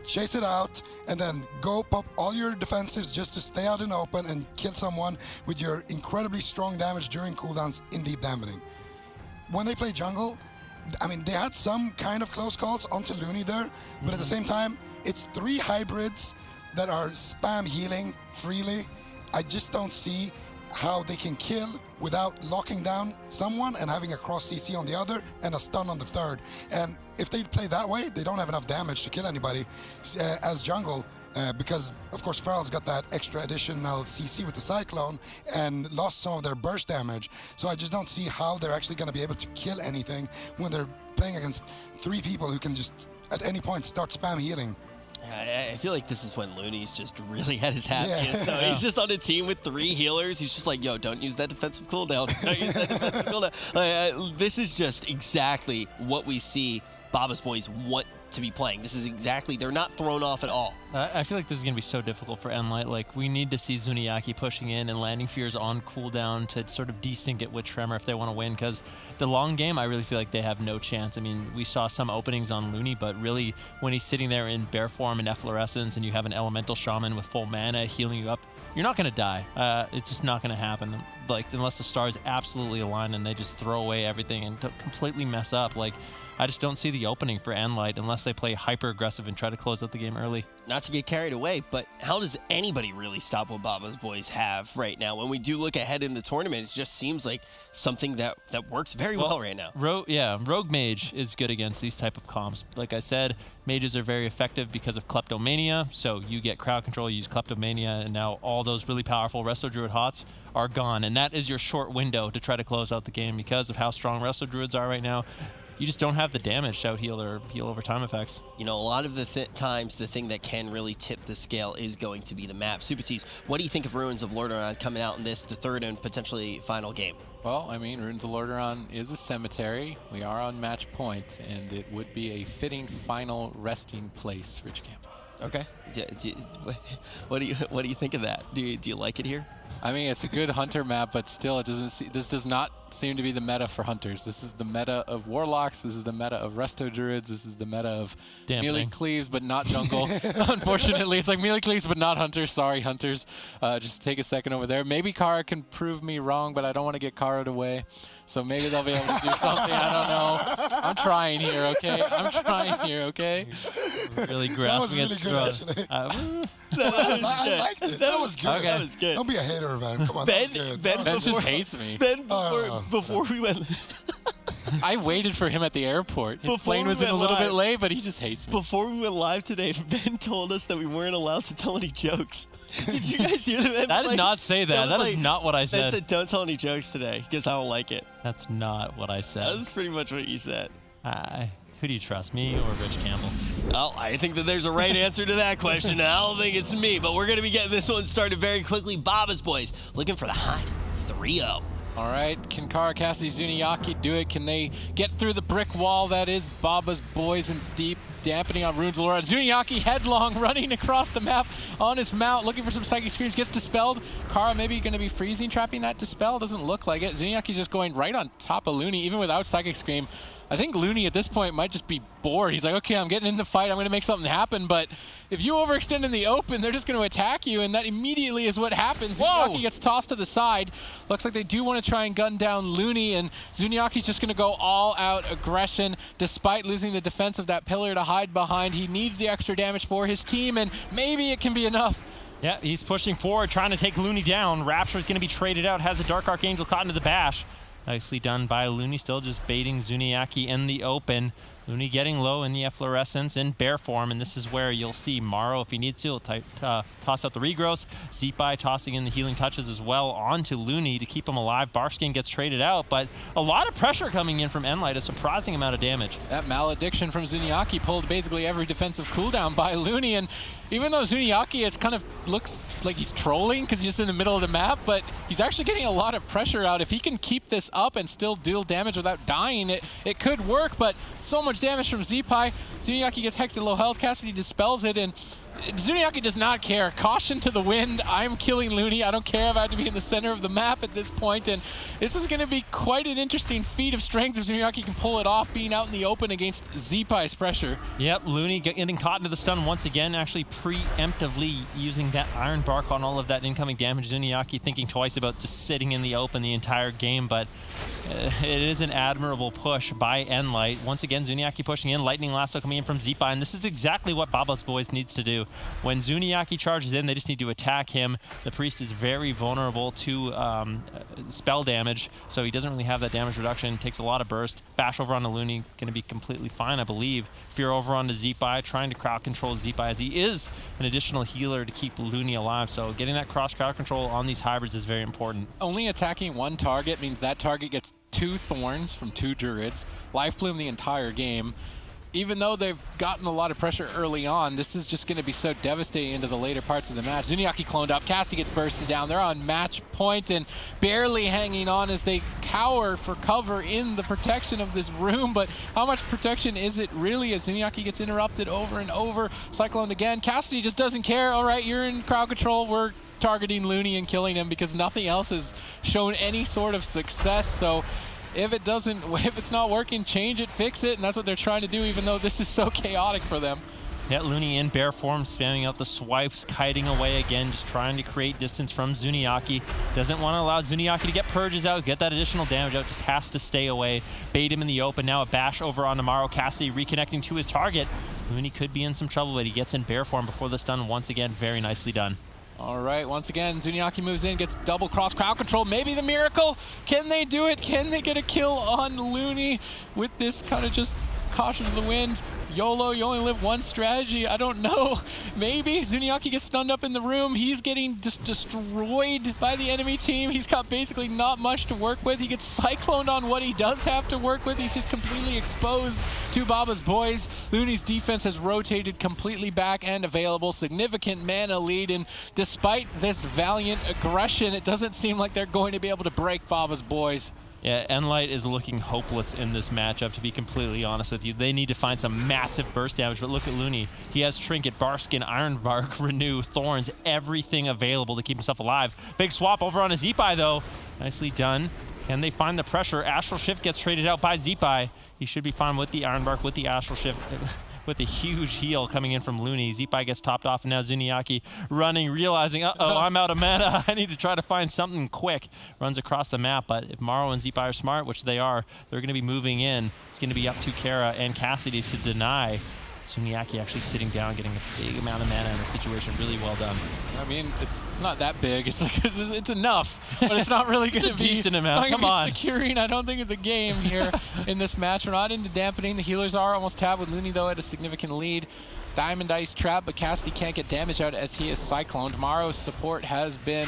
chase it out, and then go pop all your defensives just to stay out in the open and kill someone with your incredibly strong damage during cooldowns in deep damaging. When they play jungle, I mean, they had some kind of close calls onto Looney there, but at the same time, it's 3 hybrids that are spam healing freely. I just don't see how they can kill without locking down someone and having a cross CC on the other and a stun on the third. And if they play that way, they don't have enough damage to kill anybody as jungle. Because, of course, Feral's got that extra additional CC with the Cyclone and lost some of their burst damage. So I just don't see how they're actually going to be able to kill anything when they're playing against 3 people who can just, at any point, start spam healing. I feel like this is when Looney's just really at his happiest. Yeah. He's just on a team with 3 healers. He's just like, yo, don't use that defensive cooldown. Don't use that defensive cooldown. This is just exactly what we see Baba's boys want to be playing. This is exactly, they're not thrown off at all. I feel like this is going to be so difficult for nLite. Like, we need to see Zuniaki pushing in and landing fears on cooldown to sort of desync it with Tremor if they want to win, because the long game, I really feel like they have no chance. I mean, we saw some openings on Looney, but really, when he's sitting there in bear form and efflorescence and you have an elemental shaman with full mana healing you up, you're not going to die. It's just not going to happen. Like, unless the stars absolutely align and they just throw away everything and completely mess up. Like, I just don't see the opening for nLite unless they play hyper-aggressive and try to close out the game early. Not to get carried away, but how does anybody really stop what Baba's boys have right now? When we do look ahead in the tournament, it just seems like something that works very well right now. Rogue Mage is good against these type of comps. Like I said, mages are very effective because of Kleptomania, so you get crowd control, you use Kleptomania, and now all those really powerful Resto Druid Hots are gone, and that is your short window to try to close out the game because of how strong Resto Druids are right now. You just don't have the damage to out-heal or heal over time effects. You know, a lot of the times, the thing that can really tip the scale is going to be the map. Super Tees, what do you think of Ruins of Lordaeron coming out in this, the 3rd and potentially final game? Well, I mean, Ruins of Lordaeron is a cemetery. We are on match point, and it would be a fitting final resting place, Rich Camp. Okay. What do you think of that? Do you like it here? I mean, it's a good hunter map, but still, this does not seem to be the meta for hunters. This is the meta of warlocks. This is the meta of resto druids. This is the meta of melee cleaves, but not jungle. Unfortunately, it's like melee cleaves, but not hunters. Sorry, hunters. Just take a second over there. Maybe Kara can prove me wrong, but I don't want to get Kara'd away. So maybe they'll be able to do something. I don't know. I'm trying here, okay? I'm trying here, okay? Really grasping That was really good, actually. I liked it. That was good. Okay. That was good. Don't be a hater, man. Come on, Ben, that was good. Ben, Ben just hates me. Ben, before we went... I waited for him at the airport. His Before plane we was in a went little live- bit late, but he just hates me. Before we went live today, Ben told us that we weren't allowed to tell any jokes. Did you guys hear that? I did not say that. That is not what I Ben said. said, don't tell any jokes today because I don't like it. That's not what I said. That was pretty much what you said. Who do you trust, me or Rich Campbell? Well, I think that there's a right answer to that question. I don't think it's me, but we're going to be getting this one started very quickly. Baba's Boys looking for the hot 3-0. All right, can Kara, Cassidy, Zuniaki do it? Can they get through the brick wall that is Baba's Boys and deep dampening on Runes Allura? Zuniaki headlong running across the map on his mount, looking for some psychic screams, gets dispelled. Kara maybe going to be freezing, trapping that dispel. Doesn't look like it. Zuniaki just going right on top of Looney, even without psychic scream. I think Looney at this point might just be bored. He's like, okay, I'm getting in the fight. I'm going to make something happen. But if you overextend in the open, they're just going to attack you, and that immediately is what happens. Zuniaki gets tossed to the side. Looks like they do want to try and gun down Looney, and Zuniaki's just going to go all-out aggression despite losing the defense of that pillar to hide behind. He needs the extra damage for his team, and maybe it can be enough. Yeah, he's pushing forward, trying to take Looney down. Rapture's going to be traded out, has a Dark Archangel caught into the bash. Nicely done by Looney, still just baiting Zuniaki in the open. Looney getting low in the efflorescence in bear form, and this is where you'll see Morrow, if he needs to, toss out the regrowth. Zeepai tossing in the healing touches as well onto Looney to keep him alive. Barskin gets traded out, but a lot of pressure coming in from nLite, a surprising amount of damage. That malediction from Zuniaki pulled basically every defensive cooldown by Looney, and even though Zuniaki it's kind of looks like he's trolling because he's just in the middle of the map, but he's actually getting a lot of pressure out. If he can keep this up and still deal damage without dying, it could work, but so much damage from Zeepai. Zuniaki gets hexed at low health. Cassidy dispels it, and Zuniaki does not care. Caution to the wind. I'm killing Looney. I don't care if I have to be in the center of the map at this point, and this is going to be quite an interesting feat of strength if Zuniaki can pull it off, being out in the open against Zeepai's pressure. Yep, Looney getting caught into the stun once again, actually preemptively using that Iron Bark on all of that incoming damage. Zuniaki thinking twice about just sitting in the open the entire game, but it is an admirable push by nLite. Once again, Zuniaki pushing in, Lightning Lasso coming in from Zeepai, and this is exactly what Baba's Boys needs to do. When Zuniaki charges in, they just need to attack him. The Priest is very vulnerable to spell damage, so he doesn't really have that damage reduction. Takes a lot of burst. Bash over onto Looney, going to be completely fine, I believe. Fear over onto Zeepai, trying to crowd control Zeepai as he is an additional healer to keep Looney alive. So getting that cross crowd control on these hybrids is very important. Only attacking one target means that target gets 2 Thorns from 2 Druids. Life Plume the entire game. Even though they've gotten a lot of pressure early on, this is just going to be so devastating into the later parts of the match. Zuniaki cloned up, Cassidy gets bursted down. They're on match point and barely hanging on as they cower for cover in the protection of this room. But how much protection is it really as Zuniaki gets interrupted over and over? Cycloned again. Cassidy just doesn't care. All right, you're in crowd control. We're targeting Looney and killing him because nothing else has shown any sort of success. So if it's not working, change it, fix it, and that's what they're trying to do, even though this is so chaotic for them. Yeah, Looney in bear form, spamming out the swipes, kiting away again, just trying to create distance from Zuniaki. Doesn't want to allow Zuniaki to get purges out, get that additional damage out, just has to stay away. Bait him in the open, now a bash over on Morrow. Cassidy reconnecting to his target. Looney could be in some trouble, but he gets in bear form before the stun once again. Very nicely done. All right, once again, Zuniaki moves in, gets double cross crowd control. Maybe the miracle. Can they do it? Can they get a kill on Looney with this kind of just caution to the wind? YOLO, you only live one strategy. I don't know. Maybe Zuniaki gets stunned up in the room. He's getting just destroyed by the enemy team. He's got basically not much to work with. He gets cycloned on what he does have to work with. He's just completely exposed to Baba's Boys. Looney's defense has rotated completely back and available. Significant mana lead, and despite this valiant aggression, it doesn't seem like they're going to be able to break Baba's Boys. Yeah, nLite is looking hopeless in this matchup, to be completely honest with you. They need to find some massive burst damage, but look at Looney. He has Trinket, Barskin, Iron Bark, Renew, Thorns, everything available to keep himself alive. Big swap over on his Zeepai, though. Nicely done. Can they find the pressure? Astral Shift gets traded out by Zeepai. He should be fine with the Iron Bark, with the Astral Shift, with a huge heal coming in from Looney. Zeepai gets topped off, and now Zuniaki running, realizing, uh-oh, I'm out of mana. I need to try to find something quick. Runs across the map, but if Morrow and Zeepai are smart, which they are, they're going to be moving in. It's going to be up to Kara and Cassidy to deny. Zuniaki actually sitting down, getting a big amount of mana in the situation. Really well done. I mean, it's not that big. It's like it's enough, but it's not really going to be decent amount. Come on, securing. I don't think of the game here in this match. We're not into dampening. The healers are almost tabbed with Looney though at a significant lead. Diamond Ice trap, but Cassidy can't get damage out as he is cycloned. Morrow's support has been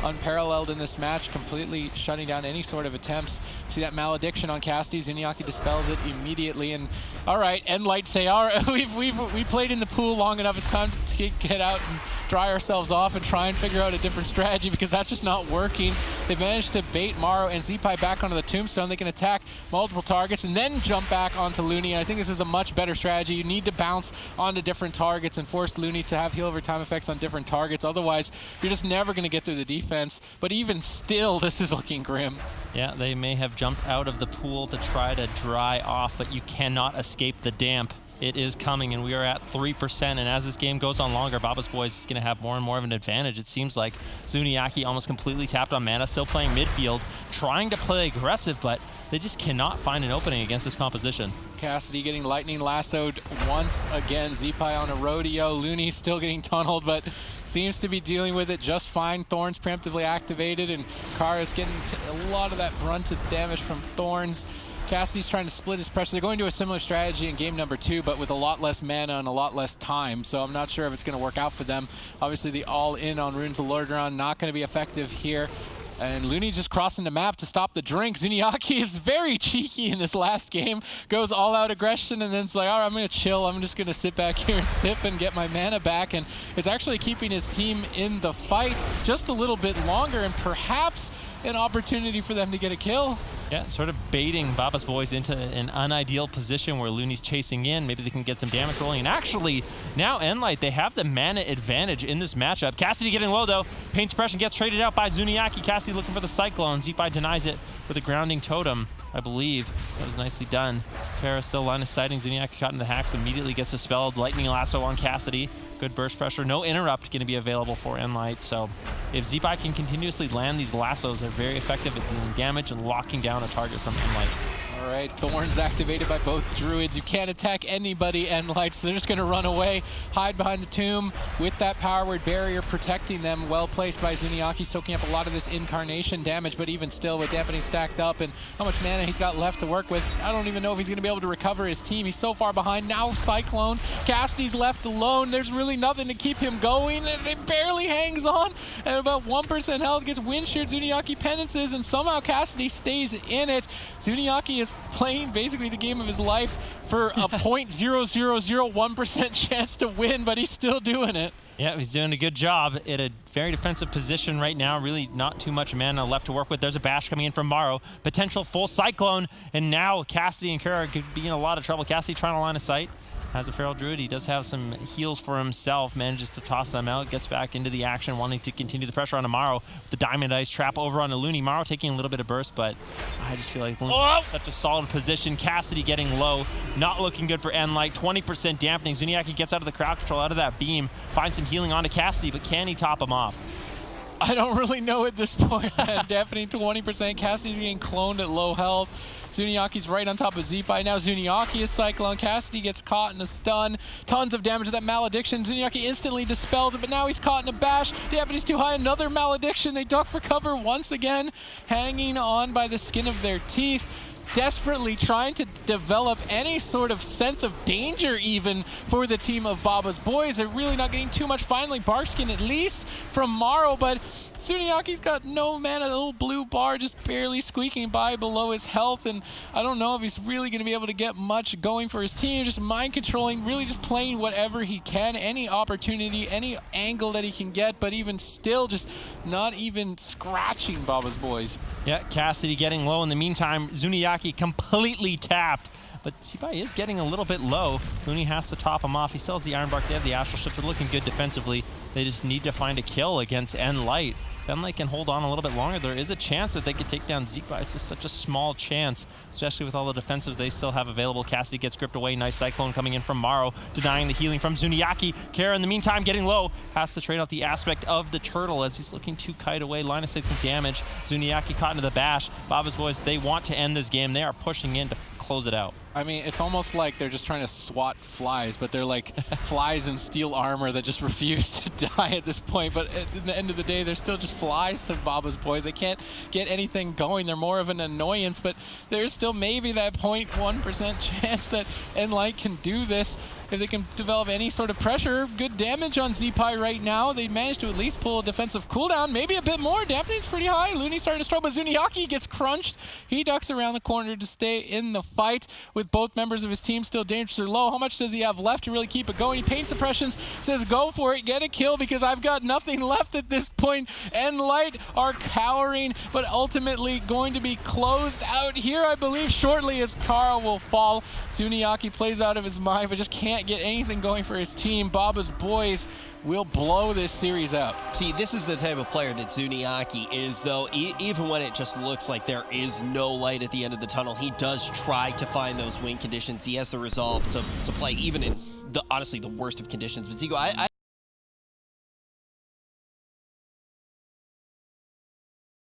unparalleled in this match, completely shutting down any sort of attempts. See that malediction on Cassidy. Zuniaki dispels it immediately. And all right, nLite say, all right, we played in the pool long enough. It's time to get out and dry ourselves off and try and figure out a different strategy, because that's just not working. They've managed to bait Morrow and Zeepai back onto the tombstone. They can attack multiple targets and then jump back onto Looney. And I think this is a much better strategy. You need to bounce onto different targets and force Looney to have heal over time effects on different targets. Otherwise, you're just never going to get through the defense. But even still, this is looking grim. Yeah, they may have jumped out of the pool to try to dry off, but you cannot escape the damp. It is coming, and we are at 3%, and as this game goes on longer, Baba's Boys is going to have more and more of an advantage. It seems like Zuniaki almost completely tapped on mana, still playing midfield, trying to play aggressive, but they just cannot find an opening against this composition. Cassidy getting lightning lassoed once again. Zeepai on a rodeo. Looney still getting tunneled, but seems to be dealing with it just fine. Thorns preemptively activated, and Kara's getting a lot of that brunt of damage from Thorns. Cassidy's trying to split his pressure. They're going to a similar strategy in game number 2, but with a lot less mana and a lot less time, so I'm not sure if it's going to work out for them. Obviously, the all-in on Runes of Lordaeron not going to be effective here. And Looney just crossing the map to stop the drink. Zuniaki is very cheeky in this last game. Goes all-out aggression, and then it's like, all right, I'm going to chill. I'm just going to sit back here and sip and get my mana back. And it's actually keeping his team in the fight just a little bit longer, and perhaps an opportunity for them to get a kill. Yeah, sort of baiting Baba's Boys into an unideal position where Looney's chasing in. Maybe they can get some damage rolling. And actually, now nLite, they have the mana advantage in this matchup. Cassidy getting low, though. Pain Suppression gets traded out by Zuniaki. Cassidy looking for the Cyclone. Zeepai denies it with a grounding totem, I believe. That was nicely done. Kara still line of sighting. Zuniaki caught in the hacks, immediately gets dispelled. Lightning Lasso on Cassidy. Good burst pressure. No interrupt going to be available for nLite. So if Zeepai can continuously land these lassos, they're very effective at dealing damage and locking down a target from nLite. All right, Thorns activated by both Druids. You can't attack anybody, nLite, so they're just going to run away, hide behind the tomb with that power word barrier protecting them. Well placed by Zuniaki, soaking up a lot of this incarnation damage, but even still with dampening stacked up and how much mana he's got left to work with, I don't even know if he's going to be able to recover his team. He's so far behind. Now Cyclone. Cassidy's left alone. There's really nothing to keep him going. It barely hangs on. At about 1% health, gets wind sheared. Zuniaki penances, and somehow Cassidy stays in it. Zuniaki is playing basically the game of his life for a 0.0001% chance to win, but he's still doing it. Yeah, he's doing a good job at a very defensive position right now. Really not too much mana left to work with. There's a bash coming in from Morrow. Potential full Cyclone, and now Cassidy and Kara could be in a lot of trouble. Cassidy trying to line of sight. Has a Feral Druid. He does have some heals for himself. Manages to toss them out. Gets back into the action, wanting to continue the pressure on Morrow. With the Diamond Ice trap over on the Looney. Morrow taking a little bit of burst, but I just feel like such a solid position. Cassidy getting low. Not looking good for nLite. 20% dampening. Zuniaki gets out of the crowd control, out of that beam. Finds some healing onto Cassidy, but can he top him off? I don't really know at this point. Dampening 20%. Cassidy's getting cloned at low health. Zuniaki's right on top of Zeepai. Now Zuniaki is Cyclone. Cassidy gets caught in a stun. Tons of damage to that malediction. Zuniaki instantly dispels it, but now he's caught in a bash. Dampenings's too high. Another malediction. They duck for cover once again, hanging on by the skin of their teeth. Desperately trying to develop any sort of sense of danger even for the team of Baba's Boys. They're really not getting too much. Finally, Barkskin at least from Morrow, but Zuniaki's got no mana. The little blue bar just barely squeaking by below his health, and I don't know if he's really going to be able to get much going for his team. Just mind controlling, really just playing whatever he can, any opportunity, any angle that he can get, but even still just not even scratching Baba's Boys. Yeah, Cassidy getting low. In the meantime, Zuniaki completely tapped. But Zeepai is getting a little bit low. Looney has to top him off. He still has the Iron Bark. They have the Astral Shift. They're looking good defensively. They just need to find a kill against nLite. nLite can hold on a little bit longer, there is a chance that they could take down Zeke, but it's just such a small chance, especially with all the defensives they still have available. Cassidy gets gripped away. Nice Cyclone coming in from Maro, denying the healing from Zuniaki. Kara, in the meantime, getting low, has to trade out the aspect of the turtle as he's looking to kite away. Line of sight some damage. Zuniaki caught into the bash. Baba's boys, they want to end this game. They are pushing in to close it out. I mean, it's almost like they're just trying to swat flies, but they're like flies in steel armor that just refuse to die at this point. But at the end of the day, they're still just flies to Baba's boys. They can't get anything going. They're more of an annoyance, but there's still maybe that 0.1% chance that nLite can do this. If they can develop any sort of pressure, good damage on Zeepai right now. They managed to at least pull a defensive cooldown, maybe a bit more. Dampening's pretty high. Looney's starting to struggle, but Zuniaki gets crunched. He ducks around the corner to stay in the fight with both members of his team still dangerously low. How much does he have left to really keep it going? He paint suppressions, says go for it, get a kill because I've got nothing left at this point. nLite are cowering, but ultimately going to be closed out here, I believe, shortly as Carl will fall. Zuniaki plays out of his mind, but just can't get anything going for his team. Baba's boys will blow this series out. See, this is the type of player that Zuniaki is, though. Even when it just looks like there is no light at the end of the tunnel, he does try to find those win conditions. He has the resolve to play even in, honestly, the worst of conditions. But Zico,